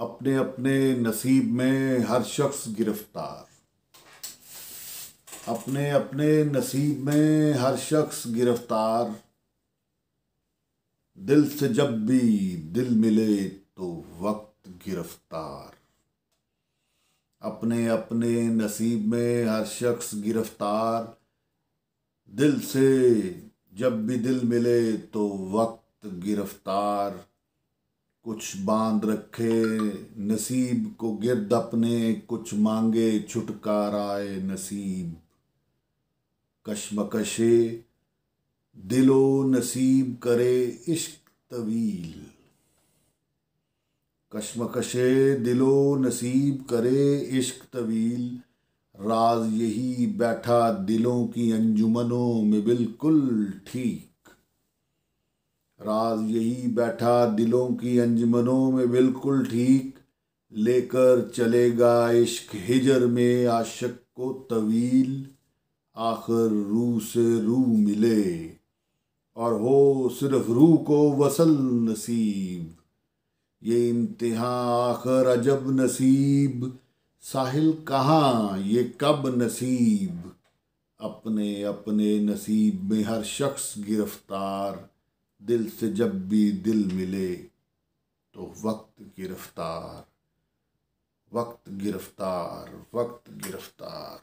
अपने अपने नसीब में हर शख्स गिरफ्तार। अपने अपने नसीब में हर शख्स गिरफ्तार। दिल से जब भी दिल मिले तो वक्त गिरफ्तार। अपने अपने नसीब में हर शख्स गिरफ्तार। दिल से जब भी दिल मिले तो वक्त गिरफ्तार। कुछ बांध रखे नसीब को गिर्द अपने, कुछ मांगे छुटकाराए नसीब। कशमकशे दिलो नसीब करे इश्क तवील। कशमकशे दिलो नसीब करे इश्क तवील। राज यही बैठा दिलों की अंजुमनों में बिल्कुल ठीक। राज यही बैठा दिलों की अंजुमनों में बिल्कुल ठीक। लेकर चलेगा इश्क हिजर में आशिक को तवील। आखिर रूह से रूह मिले और हो सिर्फ रूह को वसल नसीब। ये इम्तिहां आखिर अजब नसीब। साहिल कहाँ ये कब नसीब। अपने अपने नसीब में हर शख्स गिरफ्तार। दिल से जब भी दिल मिले तो वक्त गिरफ्तार। वक्त गिरफ्तार, वक्त गिरफ्तार।